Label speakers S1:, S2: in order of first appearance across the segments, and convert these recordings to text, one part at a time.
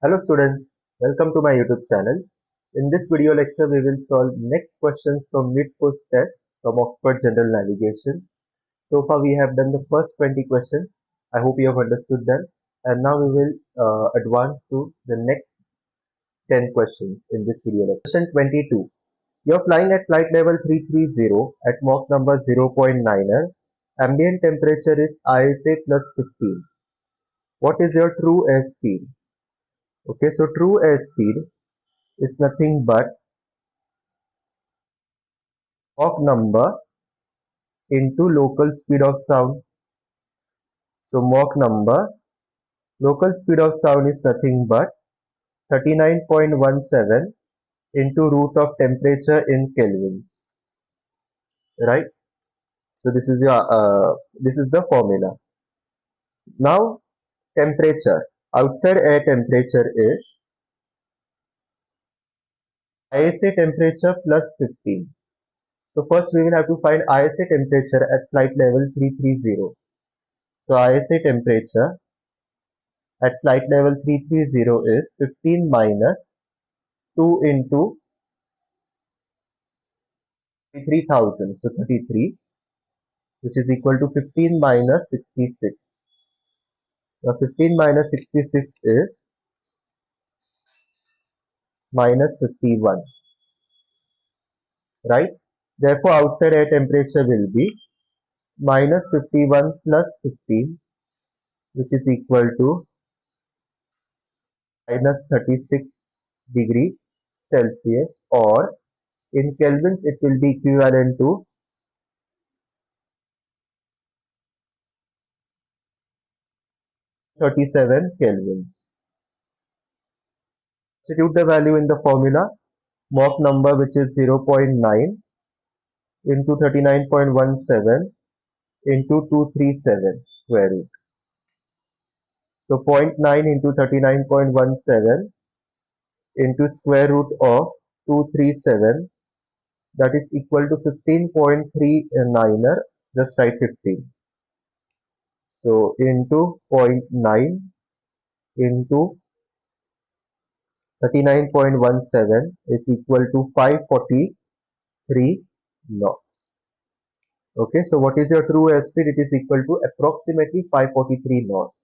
S1: Hello students, welcome to my YouTube channel. In this video lecture, we will solve next questions from mid-course test from Oxford General Navigation. So far, we have done the first 20 questions. I hope you have understood them. And now we will advance to the next 10 questions in this video lecture. Question 22. You are flying at flight level 330 at Mach number 0.9. Ambient temperature is ISA plus 15. What is your true airspeed? Okay, so true airspeed is nothing but Mach number into local speed of sound. So Mach number, local speed of sound is nothing but 39.17 into root of temperature in kelvins, right? So this is the formula. Now temperature, outside air temperature is ISA temperature plus 15. So first we will have to find ISA temperature at flight level 330. So ISA temperature at flight level 330 is 15 minus 2 into 3000, so 33, which is equal to 15 minus 66. Now 15 minus 66 is minus 51, right? Therefore outside air temperature will be minus 51 plus 15, which is equal to minus 36 degree Celsius, or in kelvins it will be equivalent to 37 kelvins. Substitute the value in the formula. Mach number, which is 0.9 into 39.17 into 237 square root. So 0.9 into 39.17 into square root of 237, that is equal to 15.39, just write 15. So into 0.9 into 39.17 is equal to 543 knots. Okay, so what is your true airspeed? It is equal to approximately 543 knots.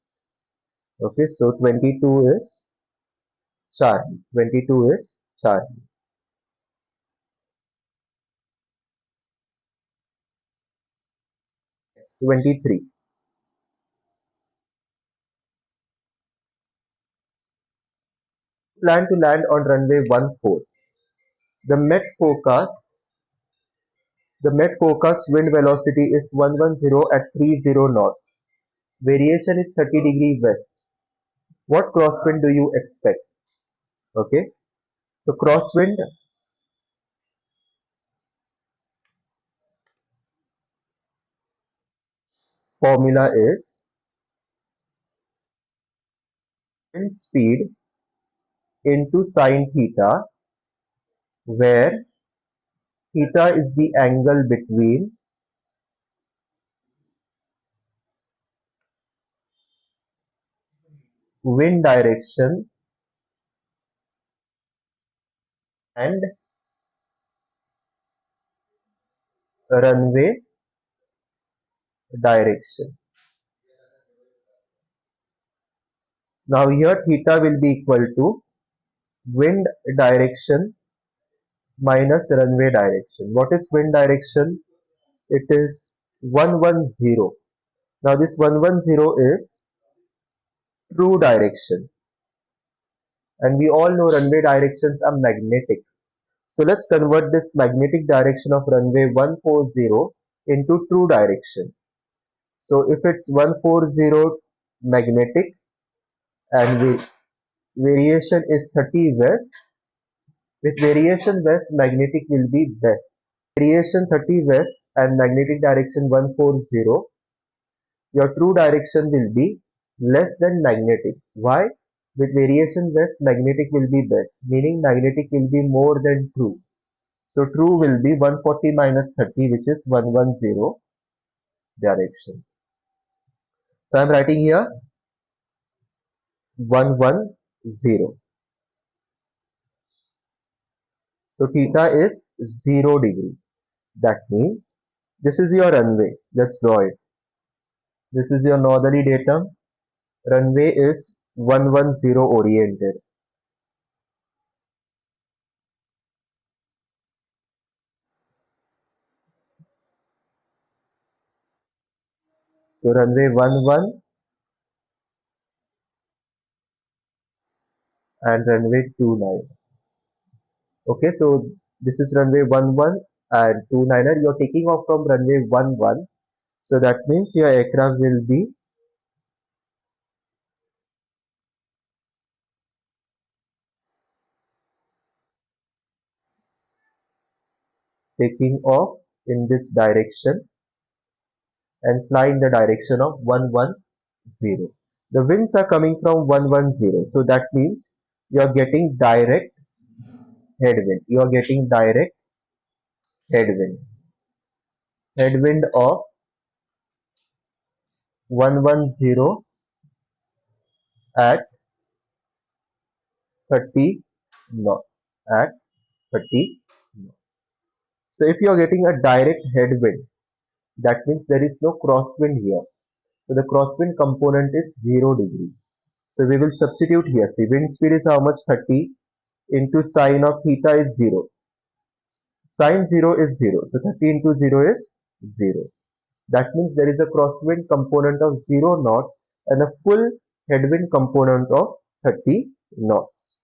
S1: Okay, so 22 is Charlie. 22 is Charlie. Next, 23. Plan to land on runway 14. The Met forecast, the Met forecast wind velocity is 110 at 30 knots. Variation is 30° west. What crosswind do you expect? Okay, so crosswind formula is wind speed into sine theta, where theta is the angle between wind direction and runway direction. Now here theta will be equal to wind direction minus runway direction. What is wind direction? It is 110. Now this 110 is true direction, and we all know runway directions are magnetic. So let's convert this magnetic direction of runway 140 into true direction. So if it's 140 magnetic and variation is 30 west, with variation west magnetic will be west. Variation 30 west and magnetic direction 140, your true direction will be less than magnetic. Why? With variation west magnetic will be best, meaning magnetic will be more than true. So true will be 140 minus 30, which is 110 direction. So I am writing here 110 0. So theta is 0 degree. That means this is your runway. Let's draw it. This is your northerly datum. Runway is 110 oriented. So runway 11 and runway 29. Okay, so this is runway 11 and 29er. You're taking off from runway 11. So that means your aircraft will be taking off in this direction and fly in the direction of 110. The winds are coming from 110. So that means you're getting direct headwind. You're getting direct headwind. Headwind of 110 at 30 knots. At 30 knots. So if you are getting a direct headwind, that means there is no crosswind here. So the crosswind component is 0 degree. So we will substitute here. See, wind speed is how much? 30 into sine of theta is 0. Sine 0 is 0. So 30 into 0 is 0. That means there is a crosswind component of 0 knot and a full headwind component of 30 knots.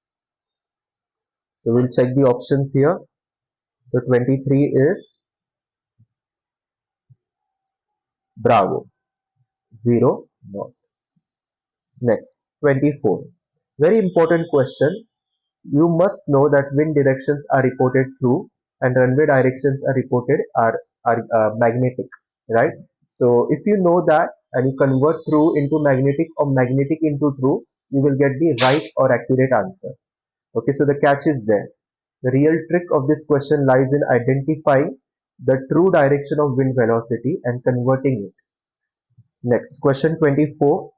S1: So we'll check the options here. So 23 is Bravo, 0 knot. Next, 24. Very important question. You must know that wind directions are reported through and runway directions are reported are magnetic, right? So if you know that and you convert true into magnetic or magnetic into true, you will get the right or accurate answer. Okay, so the catch is there. The real trick of this question lies in identifying the true direction of wind velocity and converting it. Next, question 24.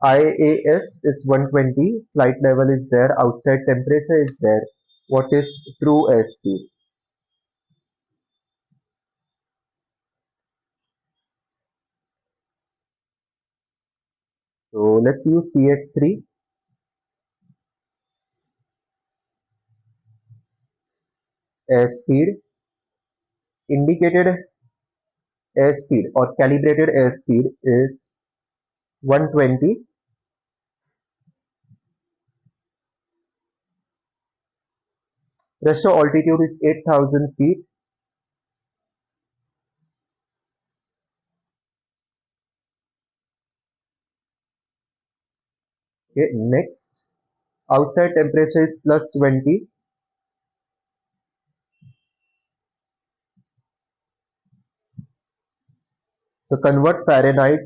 S1: IAS is 120, flight level is there, outside temperature is there. What is true airspeed? So let's use CX3. Airspeed, indicated airspeed or calibrated airspeed is 120. Pressure altitude is 8,000 feet. Okay, next, outside temperature is plus 20. So convert Fahrenheit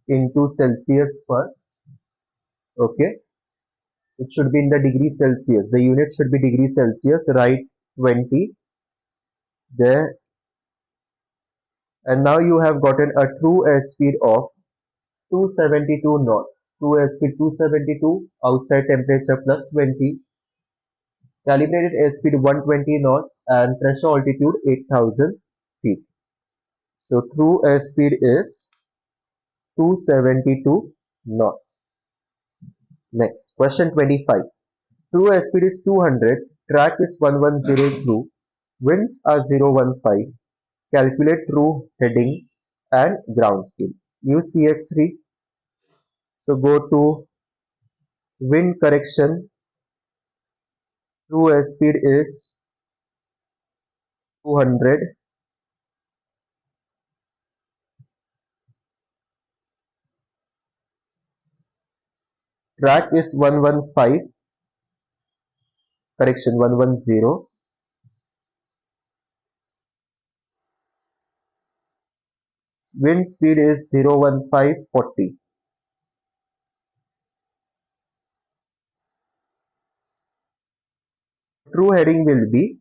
S1: into Celsius first. Okay, it should be in the degree Celsius. The unit should be degree Celsius. Write 20 there, and now you have gotten a true airspeed of 272 knots. True airspeed 272, outside temperature plus 20, calibrated airspeed 120 knots, and pressure altitude 8,000 feet. So true airspeed is 272 knots. Next, question 25. True airspeed is 200, track is 110 true, winds are 015, calculate true heading and ground speed. Use CX3. So go to wind correction. True airspeed is 200. Track is 115. Correction 110. Wind speed is 01540. True heading will be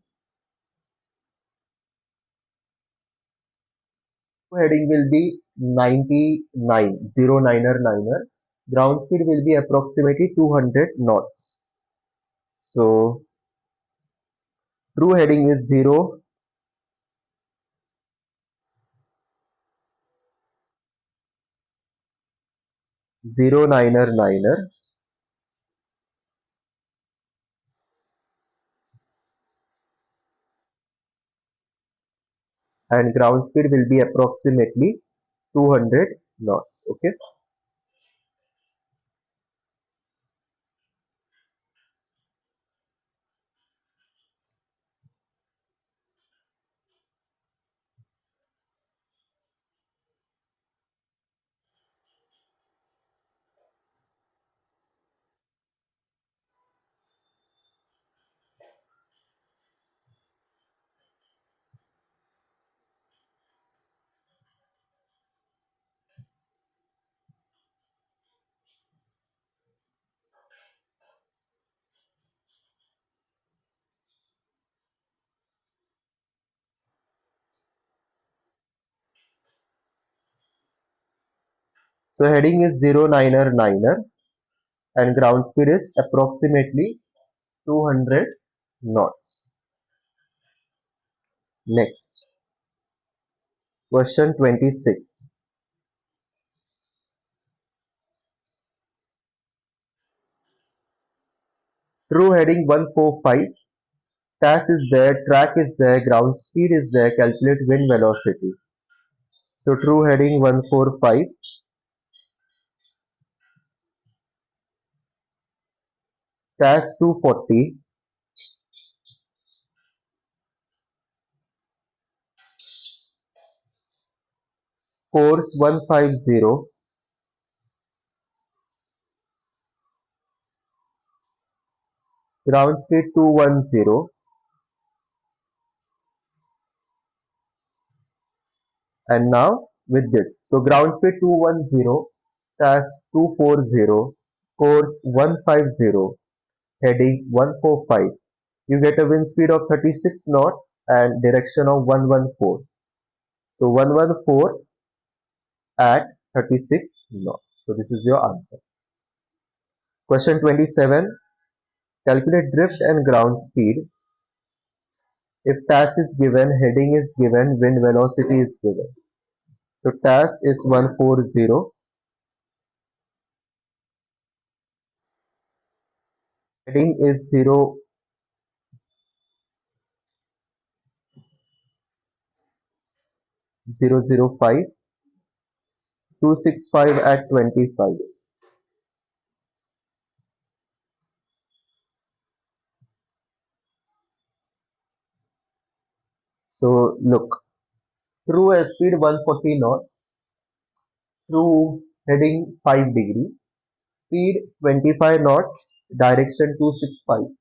S1: 99, 09er 9er. Ground speed will be approximately 200 knots. So true heading is 0, 0, 9er, 9er, and ground speed will be approximately 200 knots. Okay. So heading is 0, 9er, 9er, and ground speed is approximately 200 knots. Next, question 26. True heading 145. TAS is there, track is there, ground speed is there, calculate wind velocity. So true heading 145, TAS 240, course 150, ground speed 210, and now with this. So ground speed 210, TAS 240, course 150, heading 145. You get a wind speed of 36 knots and direction of 114. So 114 at 36 knots. So this is your answer. Question 27. Calculate drift and ground speed. If TAS is given, heading is given, wind velocity is given. So TAS is 140, heading is 0, 0, 0, 5, 265 at 25. So look, true airspeed 140 knots, true heading 5 degree, speed 25 knots, direction 265.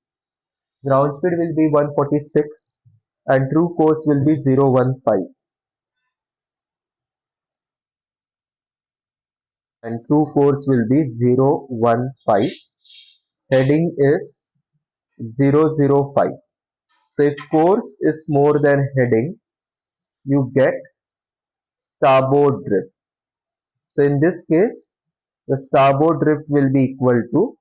S1: Ground speed will be 146 and true course will be 015 and true course will be 015. Heading is 005. So if course is more than heading, you get starboard drift. So in this case, the starboard drift will be equal to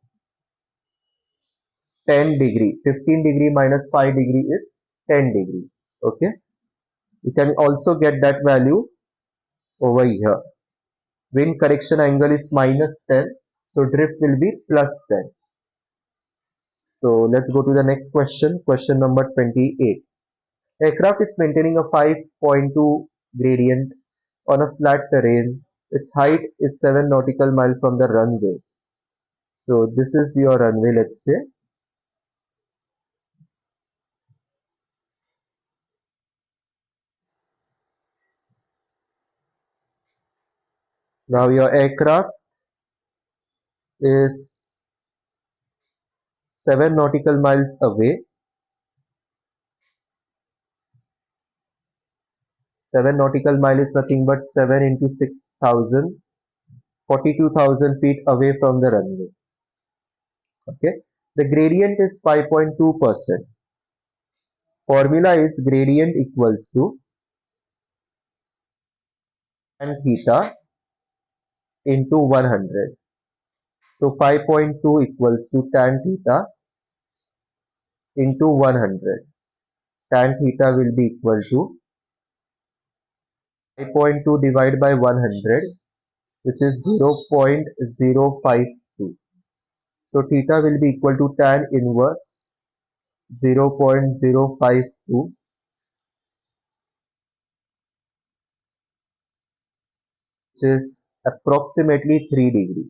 S1: 10 degree. 15 degree minus 5 degree is 10 degree. Okay. You can also get that value over here. Wind correction angle is minus 10. So drift will be plus 10. So let's go to the next question. Question number 28. Aircraft is maintaining a 5.2 gradient on a flat terrain. Its height is 7 nautical miles from the runway. So this is your runway, let's say. Now your aircraft is 7 nautical miles away. 7 nautical mile is nothing but 7 into 6,000, 42,000 feet away from the runway. Okay. The gradient is 5.2%. Formula is gradient equals to tan theta into 100. So 5.2 equals to tan theta into 100. Tan theta will be equal to 5.2 divided by 100, which is 0.052. So theta will be equal to tan inverse 0.052, which is approximately 3 degree.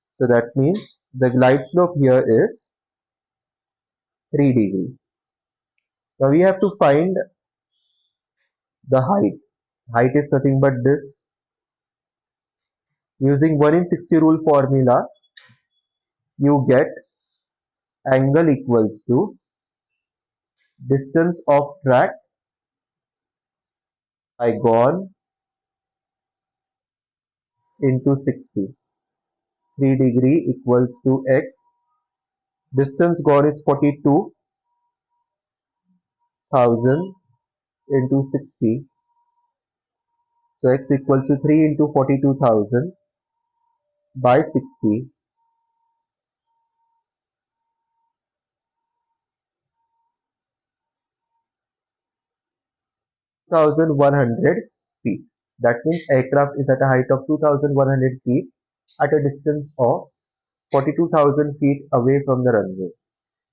S1: So that means the glide slope here is 3 degree. Now we have to find the height. Height is nothing but this. Using 1 in 60 rule formula, you get angle equals to distance of track by gone into 60. 3 degree equals to x. Distance gone is 42,000 into 60. So x equals to 3 into 42,000 by 60. 2,100 feet. So that means aircraft is at a height of 2,100 feet at a distance of 42,000 feet away from the runway.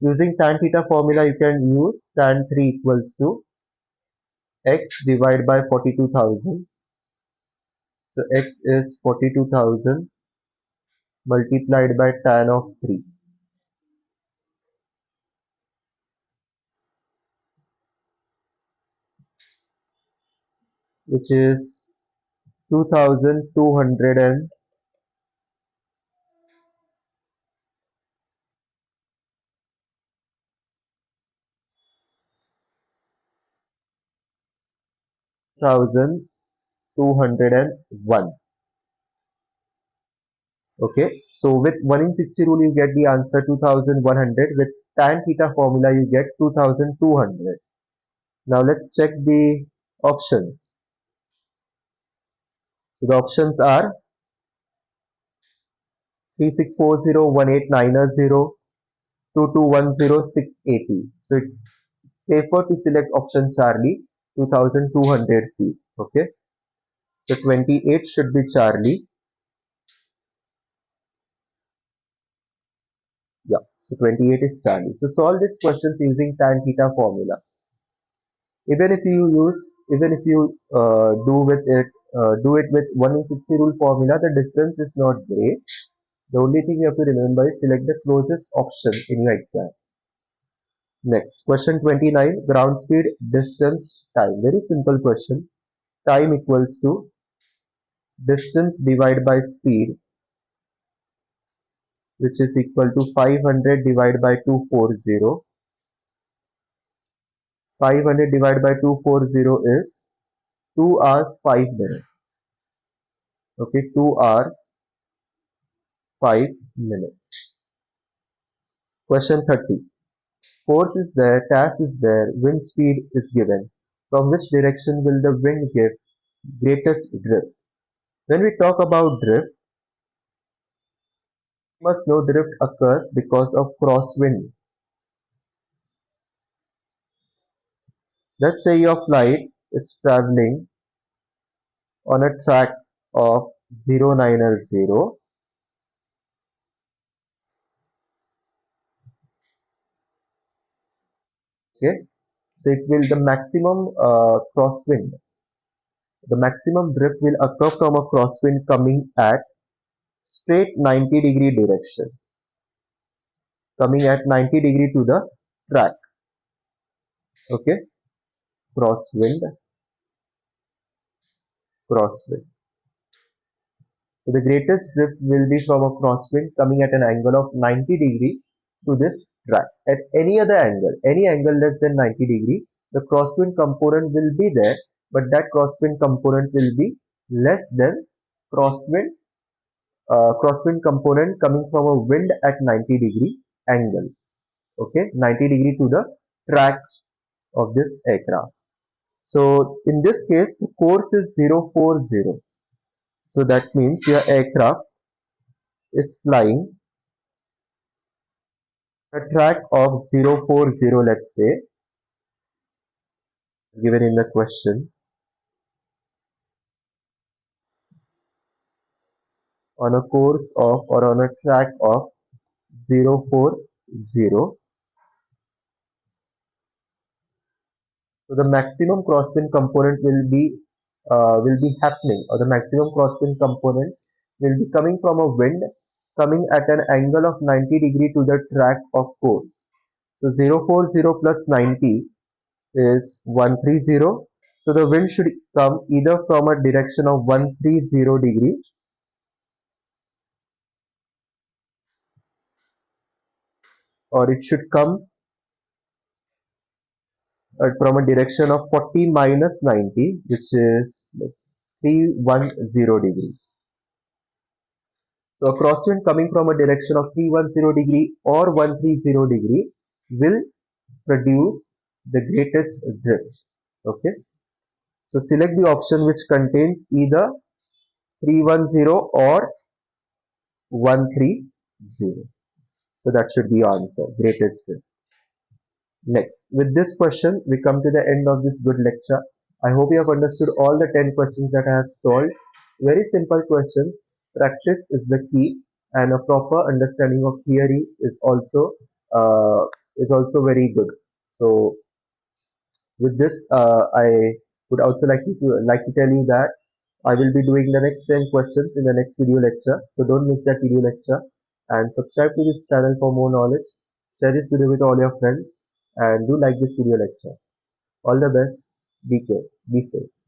S1: Using tan theta formula, you can use tan 3 equals to x divided by 42,000. So x is 42,000 multiplied by tan of 3, which is 2,200 and 1,201. Okay, so with 1 in 60 rule, you get the answer 2,100. With tan theta formula, you get 2,200. Now let's check the options. So the options are 3640, 2210, So it's safer to select option Charlie, 2,200 feet. Okay, so 28 should be Charlie. Yeah, so 28 is Charlie. So solve these questions using tan theta formula. Even if you do it with 1 in 60 rule formula, the difference is not great. The only thing you have to remember is select the closest option in your exam. Next, question 29, ground speed, distance, time. Very simple question. Time equals to distance divided by speed, which is equal to 500 divided by 240. 500 divided by 240 is 2 hours 5 minutes. Okay, 2 hours 5 minutes. Question 30. Force is there, task is there, wind speed is given. From which direction will the wind give greatest drift? When we talk about drift, we must know drift occurs because of crosswind. Let's say your flight is traveling on a track of 090. Okay, so it will the maximum drift will occur from a crosswind coming at straight 90-degree direction, coming at 90 degree to the track. Okay, crosswind, crosswind. So the greatest drift will be from a crosswind coming at an angle of 90 degrees to this track. At any angle less than 90 degree, the crosswind component will be there, but that crosswind component will be less than crosswind crosswind component coming from a wind at 90-degree angle. Okay, 90 degree to the track of this aircraft. So in this case, the course is 040. So that means your aircraft is flying A track of 040, let's say, is given in the question, on a course of or on a track of 040. So the maximum crosswind component will be happening, or the maximum crosswind component will be coming from a wind coming at an angle of 90 degree to the track of course. So 040 plus 90 is 130. So the wind should come either from a direction of 130 degrees, or it should come from a direction of 40 minus 90, which is 310 degree. So a crosswind coming from a direction of 310 degree or 130 degree will produce the greatest drift. Okay. So select the option which contains either 310 or 130. So that should be your answer, greatest drift. Next, with this question, we come to the end of this good lecture. I hope you have understood all the 10 questions that I have solved. Very simple questions. Practice is the key, and a proper understanding of theory uh, is also very good. So, with this, I would also like to tell you that I will be doing the next 10 questions in the next video lecture. So don't miss that video lecture, and subscribe to this channel for more knowledge. Share this video with all your friends, and do like this video lecture. All the best. Be care. Be safe.